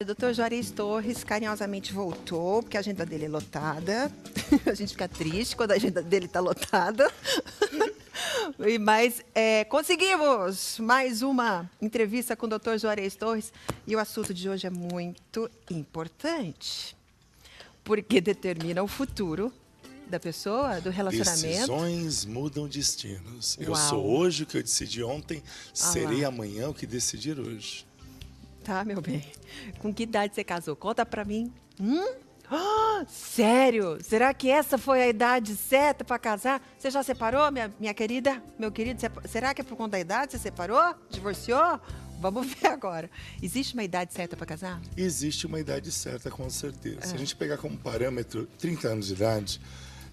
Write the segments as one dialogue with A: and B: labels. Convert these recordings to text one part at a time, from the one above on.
A: O Dr. Juarez Torres carinhosamente voltou, porque a agenda dele é lotada. A gente fica triste quando a agenda dele está lotada. Mas conseguimos mais uma entrevista com o Dr. Juarez Torres. E o assunto de hoje é muito importante, porque determina o futuro da pessoa, do relacionamento.
B: Decisões mudam destinos.
A: Uau.
B: Eu sou hoje o que eu decidi ontem, serei amanhã o que decidir hoje.
A: Tá, meu bem. Com que idade você casou? Conta pra mim. Sério? Será que essa foi a idade certa para casar? Você já separou, minha querida? Meu querido, será que é por conta da idade? Você separou? Divorciou? Vamos ver agora. Existe uma idade certa para casar?
B: Existe uma idade certa, com certeza. Se a gente pegar como parâmetro 30 anos de idade,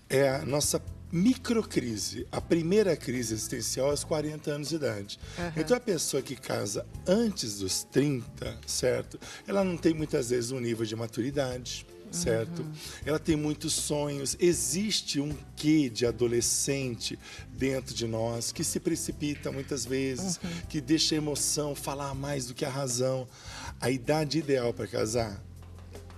B: é a nossa microcrise. A primeira crise existencial aos 40 anos de idade. Então, a pessoa que casa antes dos 30, certo? Ela não tem muitas vezes um nível de maturidade, certo? Ela tem muitos sonhos. Existe um quê de adolescente dentro de nós que se precipita muitas vezes, que deixa a emoção falar mais do que a razão. A idade ideal para casar,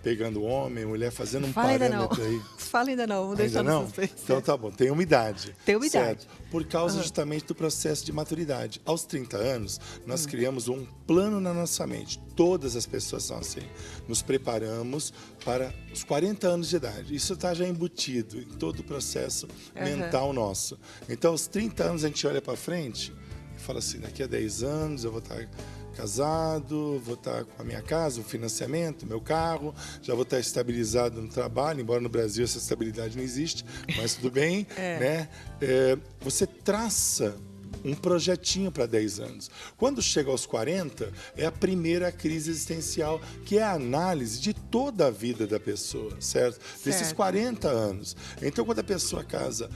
B: pegando homem, mulher, fazendo um parâmetro aí.
A: Fala ainda não, vou deixar no suspense.
B: Então tá bom, tem uma idade.
A: Tem uma idade.
B: Por causa justamente do processo de maturidade. Aos 30 anos, nós criamos um plano na nossa mente. Todas as pessoas são assim. Nos preparamos para os 40 anos de idade. Isso está já embutido em todo o processo mental nosso. Então, aos 30 anos, a gente olha para frente e fala assim, daqui a 10 anos eu vou estar casado, vou estar com a minha casa, o financiamento, meu carro, já vou estar estabilizado no trabalho, embora no Brasil essa estabilidade não existe, mas tudo bem, né? Você traça um projetinho para 10 anos. Quando chega aos 40, é a primeira crise existencial, que é a análise de toda a vida da pessoa, certo? Desses 40 anos. Então, quando a pessoa casa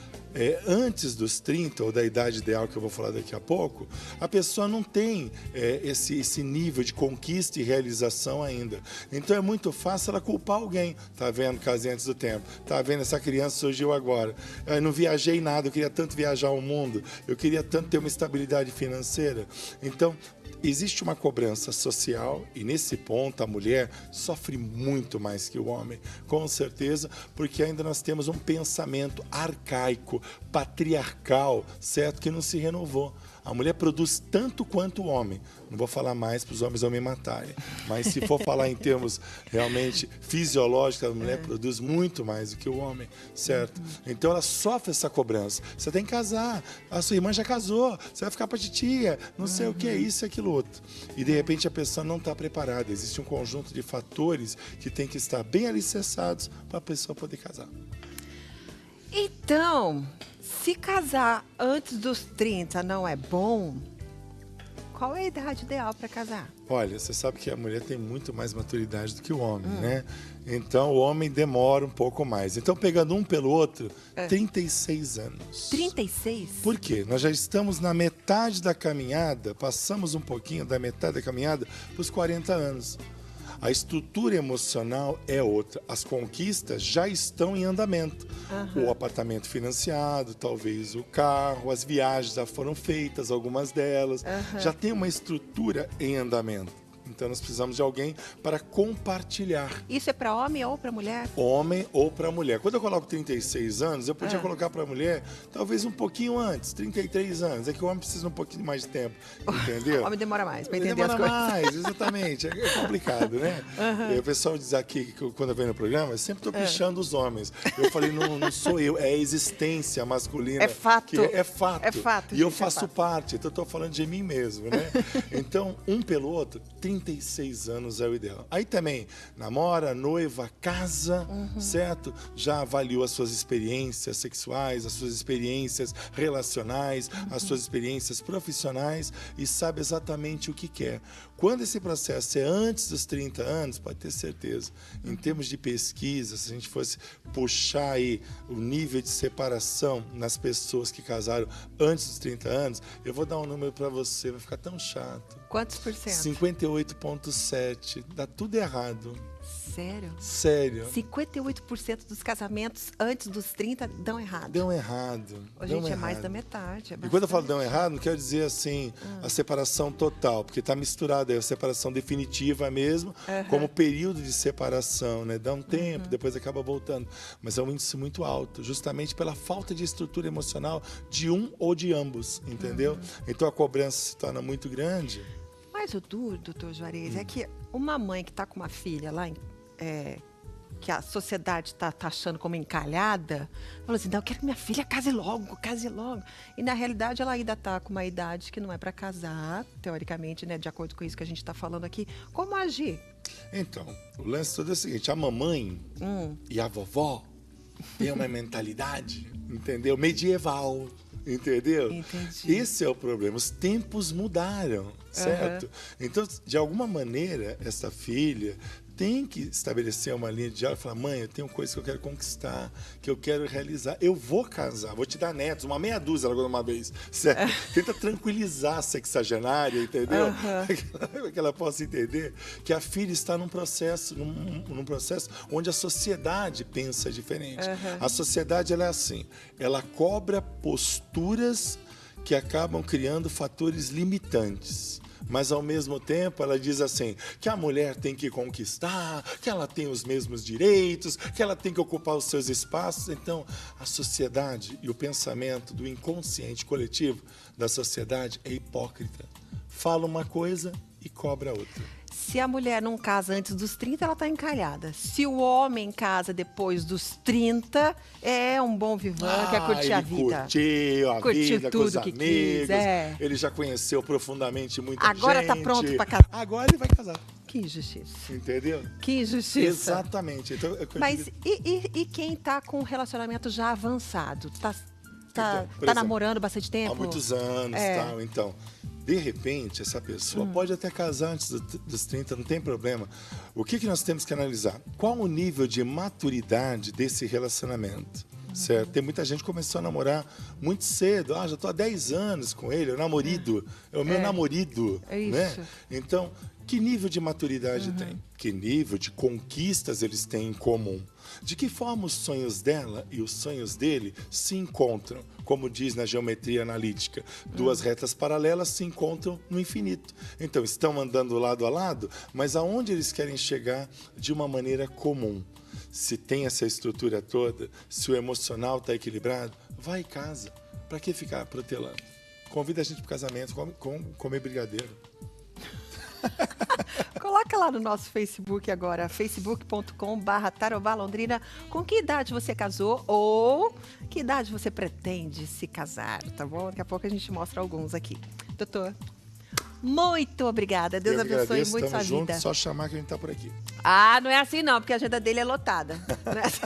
B: antes dos 30, ou da idade ideal que eu vou falar daqui a pouco, a pessoa não tem esse nível de conquista e realização ainda. Então é muito fácil ela culpar alguém. Tá vendo, casei antes do tempo. Tá vendo, essa criança surgiu agora. Eu não viajei nada, eu queria tanto viajar ao mundo, eu queria tanto ter uma estabilidade financeira. Então, existe uma cobrança social e, nesse ponto, a mulher sofre muito mais que o homem, com certeza, porque ainda nós temos um pensamento arcaico, patriarcal, certo? Que não se renovou. A mulher produz tanto quanto o homem. Não vou falar mais para os homens não me matarem, mas se for falar em termos realmente fisiológicos, a mulher produz muito mais do que o homem, certo? Então ela sofre essa cobrança. Você tem que casar, a sua irmã já casou, você vai ficar para titia, não sei o que é isso e aquilo outro. E de repente a pessoa não está preparada. Existe um conjunto de fatores que tem que estar bem alicerçados para a pessoa poder casar.
A: Então, se casar antes dos 30 não é bom, qual é a idade ideal para casar?
B: Olha, você sabe que a mulher tem muito mais maturidade do que o homem, né? Então, o homem demora um pouco mais. Então, pegando um pelo outro, 36 anos.
A: 36?
B: Por quê? Nós já estamos na metade da caminhada, passamos um pouquinho da metade da caminhada para os 40 anos. A estrutura emocional é outra. As conquistas já estão em andamento. O apartamento financiado, talvez o carro, as viagens já foram feitas, algumas delas. Já tem uma estrutura em andamento. Então, nós precisamos de alguém para compartilhar.
A: Isso é para homem ou para mulher?
B: Homem ou para mulher. Quando eu coloco 36 anos, eu podia colocar para a mulher talvez um pouquinho antes, 33 anos. É que o homem precisa um pouquinho mais de tempo, entendeu?
A: O homem demora mais para entender as coisas.
B: Demora mais, exatamente. É complicado, né? O pessoal diz aqui, que quando eu venho no programa, eu sempre estou pichando os homens. Eu falei, não sou eu, é a existência masculina.
A: É fato.
B: É fato.
A: É fato.
B: E eu faço parte, então eu estou falando de mim mesmo, né? Então, um pelo outro, 36 anos é o ideal. Aí também, namora, noiva, casa, certo? Já avaliou as suas experiências sexuais, as suas experiências relacionais, as suas experiências profissionais e sabe exatamente o que quer. Quando esse processo é antes dos 30 anos, pode ter certeza, em termos de pesquisa, se a gente fosse puxar aí o nível de separação nas pessoas que casaram antes dos 30 anos, eu vou dar um número para você, vai ficar tão chato.
A: Quantos por cento?
B: 58%. 58,7%. Dá tudo errado.
A: Sério?
B: Sério.
A: 58% dos casamentos antes dos 30 dão errado.
B: Dão errado.
A: Gente, é mais da metade.
B: E quando eu falo dão errado, não quero dizer assim a separação total, porque está misturado aí a separação definitiva mesmo, como período de separação, né? Dá um tempo, depois acaba voltando. Mas é um índice muito alto, justamente pela falta de estrutura emocional de um ou de ambos, entendeu? Então a cobrança se torna muito grande.
A: Mas o duro, doutor Juarez, é que uma mãe que está com uma filha lá, que a sociedade está taxando como encalhada, falou assim, não, eu quero que minha filha case logo, case logo. E, na realidade, ela ainda está com uma idade que não é para casar, teoricamente, né, de acordo com isso que a gente está falando aqui. Como agir?
B: Então, o lance todo é o seguinte, a mamãe e a vovó têm uma mentalidade, entendeu? Medieval. Entendeu?
A: Entendi.
B: Esse é o problema. Os tempos mudaram, certo? Então, de alguma maneira, essa filha tem que estabelecer uma linha de diálogo e falar, mãe, eu tenho coisas que eu quero conquistar, que eu quero realizar. Eu vou casar, vou te dar netos, uma meia dúzia ela uma vez, certo? Tenta tranquilizar a sexagenária, entendeu? Que ela possa entender que a filha está num processo onde a sociedade pensa diferente. A sociedade, ela é assim, ela cobra posturas que acabam criando fatores limitantes. Mas, ao mesmo tempo, ela diz assim, que a mulher tem que conquistar, que ela tem os mesmos direitos, que ela tem que ocupar os seus espaços. Então, a sociedade e o pensamento do inconsciente coletivo da sociedade é hipócrita. Fala uma coisa e cobra outra.
A: Se a mulher não casa antes dos 30, ela está encalhada. Se o homem casa depois dos 30, é um bom vivant, quer curtir a vida.
B: Curtiu a vida
A: tudo
B: com os
A: que
B: amigos.
A: quis,
B: Ele já conheceu profundamente muita gente.
A: Agora está pronto para casar.
B: Agora ele vai casar.
A: Que injustiça.
B: Entendeu?
A: Que injustiça.
B: Exatamente. Então,
A: mas e quem está com um relacionamento já avançado? Tá
B: exemplo,
A: namorando bastante tempo?
B: Há muitos anos, tal. Então, de repente, essa pessoa pode até casar antes dos 30, não tem problema. O que nós temos que analisar? Qual o nível de maturidade desse relacionamento? Certo? Tem muita gente que começou a namorar muito cedo. Já estou há 10 anos com ele, é o namorido. É o meu namorido.
A: É isso.
B: Né? Então, que nível de maturidade tem? Que nível de conquistas eles têm em comum? De que forma os sonhos dela e os sonhos dele se encontram? Como diz na geometria analítica, duas retas paralelas se encontram no infinito. Então, estão andando lado a lado, mas aonde eles querem chegar de uma maneira comum? Se tem essa estrutura toda, se o emocional está equilibrado, vai e casa. Para que ficar protelando? Convida a gente para o casamento, comer brigadeiro.
A: Coloca lá no nosso Facebook agora, facebook.com/Tarobá Londrina, com que idade você casou ou que idade você pretende se casar, tá bom? Daqui a pouco a gente mostra alguns aqui. Doutor, muito obrigada. Deus abençoe muito sua vida.
B: Só chamar que a gente tá por aqui.
A: Não é assim não, porque a agenda dele é lotada. Não é assim.